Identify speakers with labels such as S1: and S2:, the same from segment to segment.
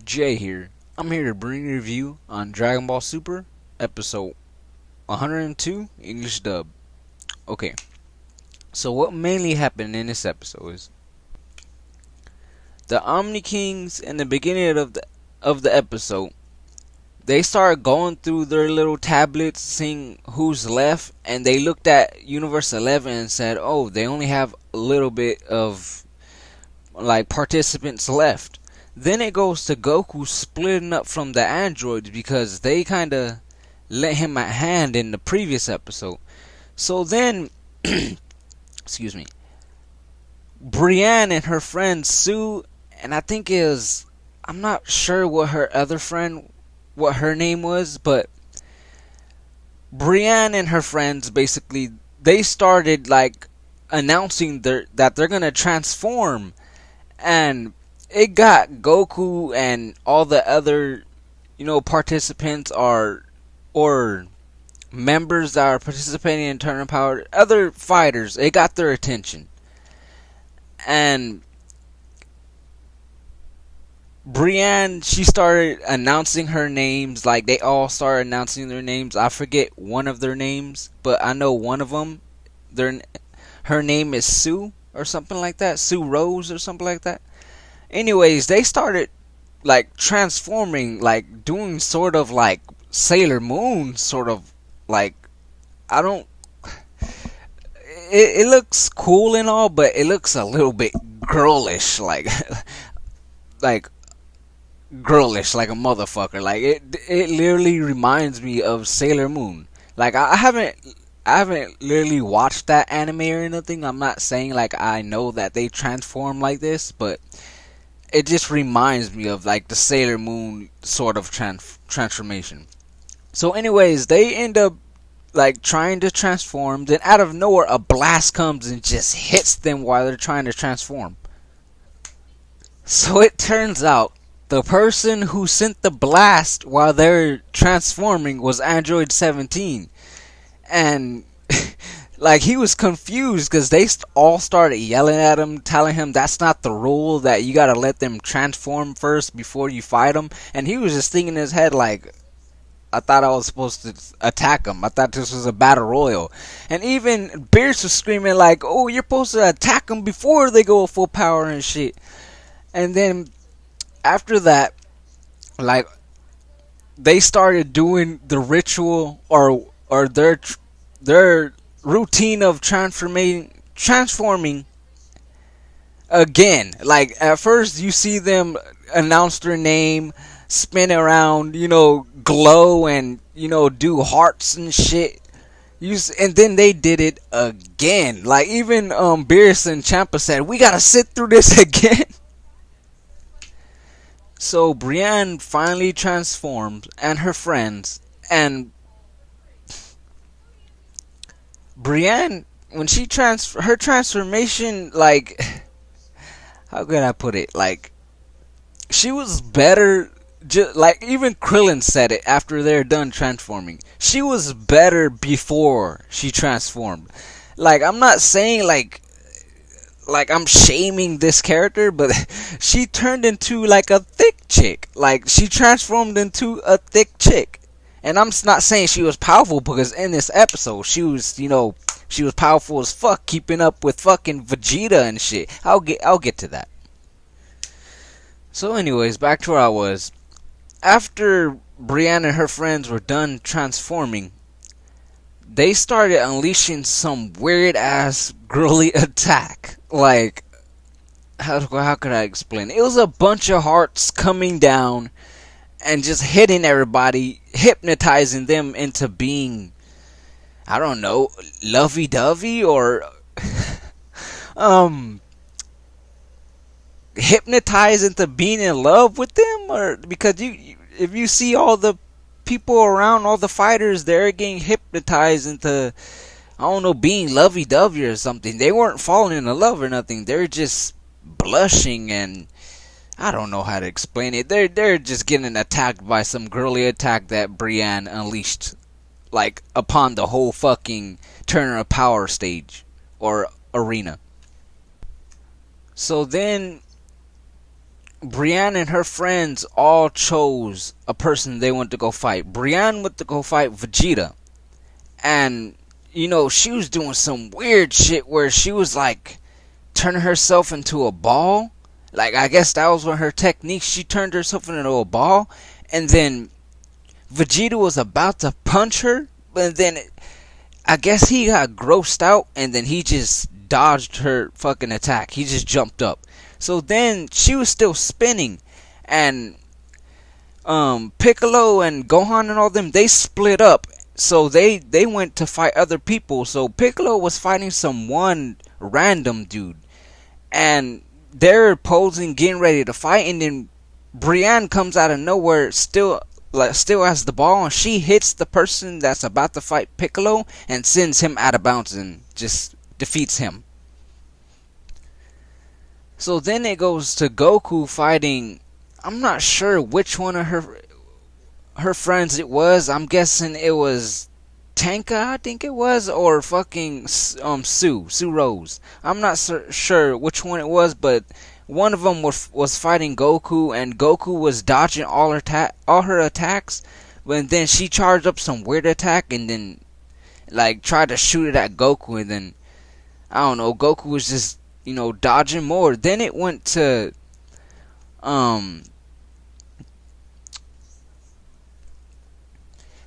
S1: Jay here. I'm here to bring a review on Dragon Ball Super, episode 102, English dub. Okay, so what mainly happened in this episode is the Omni Kings in the beginning of the episode. They started going through their little tablets, seeing who's left, and they looked at Universe 11 and said, "Oh, they only have a little bit of like participants left." Then it goes to Goku splitting up from the androids because they kind of let him a hand in the previous episode. So then, excuse me, Brienne and her friend Sue, and I think I'm not sure what her other friend, what her name was, but Brienne and her friends basically, they started like announcing that they're gonna transform, and it got Goku and all the other, participants or members that are participating in Tournament Power, other fighters. It got their attention, and Brienne, she started announcing her names. Like they all started announcing their names. I forget one of their names, but I know one of them. Her name is Sue or something like that. Sue Rose or something like that. Anyways, they started like transforming, like doing sort of like Sailor Moon, sort of like, I don't. It looks cool and all, but it looks a little bit girlish, like like girlish, like a motherfucker. Like it literally reminds me of Sailor Moon. Like I haven't literally watched that anime or nothing. I'm not saying like I know that they transform like this, but it just reminds me of like the Sailor Moon sort of transformation. So anyways, they end up like trying to transform, then out of nowhere a blast comes and just hits them while they're trying to transform. So it turns out the person who sent the blast while they're transforming was Android 17. And like he was confused because they all started yelling at him, telling him that's not the rule, that you gotta let them transform first before you fight them. And he was just thinking in his head like, I thought I was supposed to attack him. I thought this was a battle royal. And even Beerus was screaming like, oh, you're supposed to attack them before they go full power and shit. And then after that, like they started doing the ritual or their routine of transforming again. Like at first you see them announce their name, spin around, glow and do hearts and shit. And then they did it again. Like even Beerus and Champa said, we gotta sit through this again. So Brienne finally transforms, and her friends, and Brienne, when she her transformation, like, how could I put it? Like, she was better. Like even Krillin said it after they're done transforming. She was better before she transformed. Like I'm not saying like I'm shaming this character, but she turned into like a thick chick. Like she transformed into a thick chick. And I'm not saying she was powerful, because in this episode she was, she was powerful as fuck, keeping up with fucking Vegeta and shit. I'll get to that. So anyways, back to where I was. After Brienne and her friends were done transforming, they started unleashing some weird ass girly attack. Like, how could I explain? It was a bunch of hearts coming down and just hitting everybody, hypnotizing them into being, I don't know, lovey-dovey or hypnotized into being in love with them. Or because if you see all the people around, all the fighters, they're getting hypnotized into, I don't know, being lovey-dovey or something. They weren't falling in love or nothing. They're just blushing, and I don't know how to explain it. They're just getting attacked by some girly attack that Brienne unleashed, like upon the whole fucking Turner of Power stage or arena. So then Brienne and her friends all chose a person they wanted to go fight. Brienne went to go fight Vegeta. And, she was doing some weird shit where she was like turning herself into a ball. Like, I guess that was one of her techniques. She turned herself into a ball. And then Vegeta was about to punch her. But then I guess he got grossed out. And then he just dodged her fucking attack. He just jumped up. So then she was still spinning. And Piccolo and Gohan and all them, they split up. So they went to fight other people. So Piccolo was fighting some one random dude. And they're posing, getting ready to fight. And then Brienne comes out of nowhere, still has the ball. And she hits the person that's about to fight Piccolo. And sends him out of bounds and just defeats him. So then it goes to Goku fighting, I'm not sure which one of her friends it was. I'm guessing it was Tanka, I think it was, or fucking Sue Rose. I'm not sure which one it was, but one of them was fighting Goku, and Goku was dodging all her attacks. But then she charged up some weird attack, and then like tried to shoot it at Goku, and then I don't know, Goku was just dodging more. Then it went to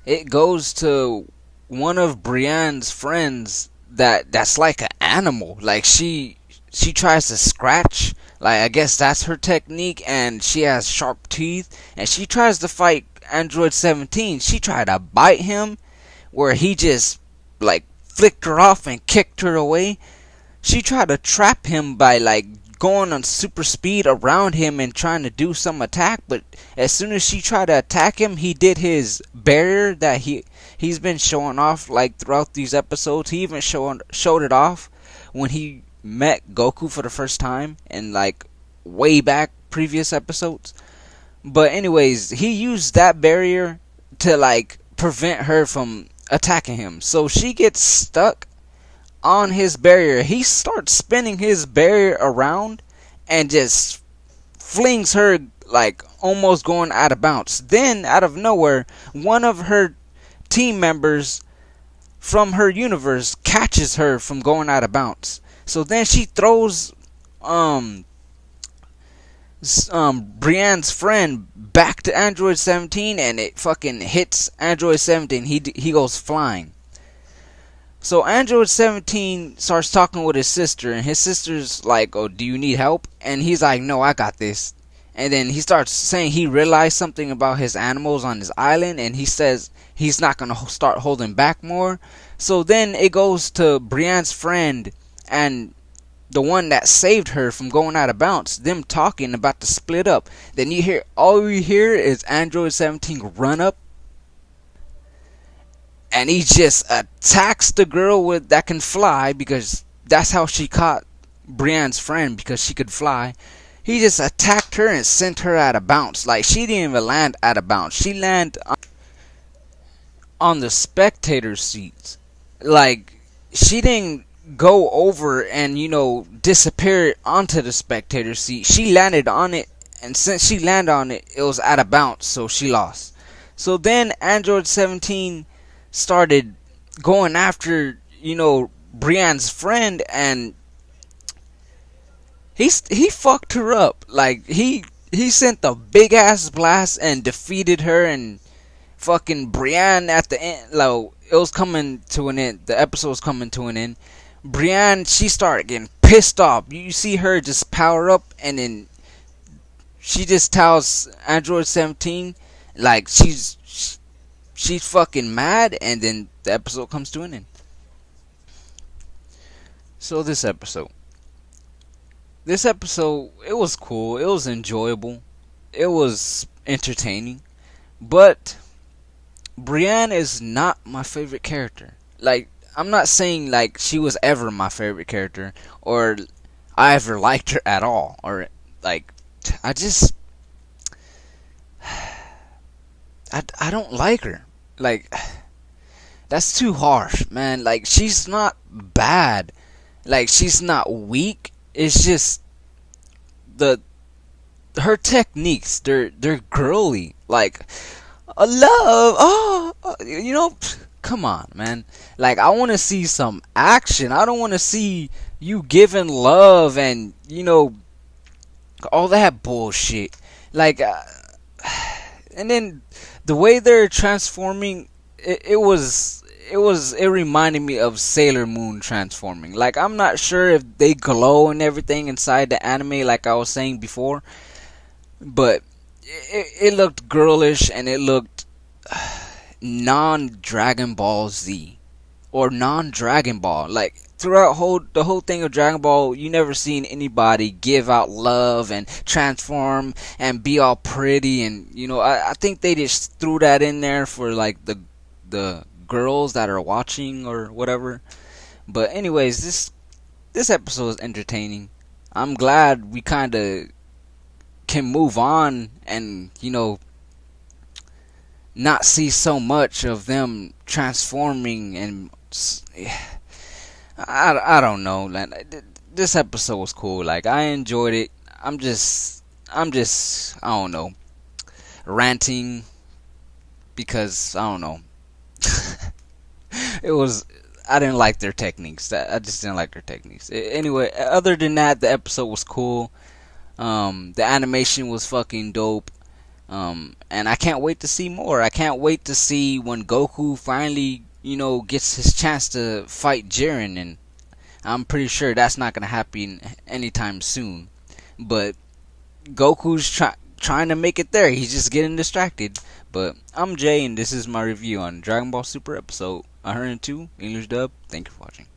S1: it goes to one of Brienne's friends that's like an animal. Like she tries to scratch. Like, I guess that's her technique, and she has sharp teeth, and she tries to fight Android 17. She tried to bite him, where he just like flicked her off and kicked her away. She tried to trap him by like going on super speed around him and trying to do some attack, but as soon as she tried to attack him, he did his barrier that he's been showing off like throughout these episodes. He even showed it off when he met Goku for the first time in like way back previous episodes. But anyways, he used that barrier to like prevent her from attacking him. So she gets stuck on his barrier. He starts spinning his barrier around and just flings her like almost going out of bounds. Then out of nowhere, one of her team members from her universe catches her from going out of bounds. So then she throws Brienne's friend back to Android 17, and it fucking hits Android 17. He goes flying. So Android 17 starts talking with his sister, and his sister's like, "Oh, do you need help?" And he's like, "No, I got this." And then he starts saying he realized something about his animals on his island, and he says he's not going to start holding back more. So then it goes to Brienne's friend and the one that saved her from going out of bounds, them talking about to split up. Then all you hear is Android 17 run up, and he just attacks the girl that can fly, because that's how she caught Brienne's friend, because she could fly. He just attacked her and sent her out of bounds. Like, she didn't even land out of bounds. She landed on the spectator seats. Like, she didn't go over and disappear onto the spectator seat. She landed on it, and since she landed on it, it was out of bounds, so she lost. So then Android 17 started going after Brienne's friend, and he fucked her up. Like, he sent a big ass blast and defeated her, and fucking Brienne at the end, like, it was coming to an end. The episode was coming to an end. Brienne, she started getting pissed off. You see her just power up, and then she just tells Android 17 like she's fucking mad, and then the episode comes to an end. So this episode, it was cool. It was enjoyable. It was entertaining. But Brienne is not my favorite character. Like, I'm not saying like she was ever my favorite character, or I ever liked her at all, or like I don't like her. Like, that's too harsh, man. Like, she's not bad. Like, she's not weak. It's just the her techniques, they're girly. Like, a love, you know, come on, man. Like, I want to see some action. I don't want to see you giving love and, you know, all that bullshit. Like, and then the way they're transforming, it reminded me of Sailor Moon transforming. Like, I'm not sure if they glow and everything inside the anime, like I was saying before, but it looked girlish and it looked non-Dragon Ball Z or non-Dragon Ball. Like, throughout the whole thing of Dragon Ball, you never seen anybody give out love and transform and be all pretty, and you know, I think they just threw that in there for like the girls that are watching or whatever. But anyways, this episode is entertaining. I'm glad we kind of can move on and, you know, not see so much of them transforming. And I don't know, like, this episode was cool. Like, I enjoyed it. I'm just I don't know, ranting because I don't know. It was, I didn't like their techniques. I just didn't like their techniques. Anyway, other than that, the episode was cool. The animation was fucking dope. And I can't wait to see more. I can't wait to see when Goku finally, you know, gets his chance to fight Jiren, and I'm pretty sure that's not gonna happen anytime soon. But Goku's trying to make it there. He's just getting distracted. But I'm Jay, and this is my review on Dragon Ball Super episode 102 English dub. Thank you for watching.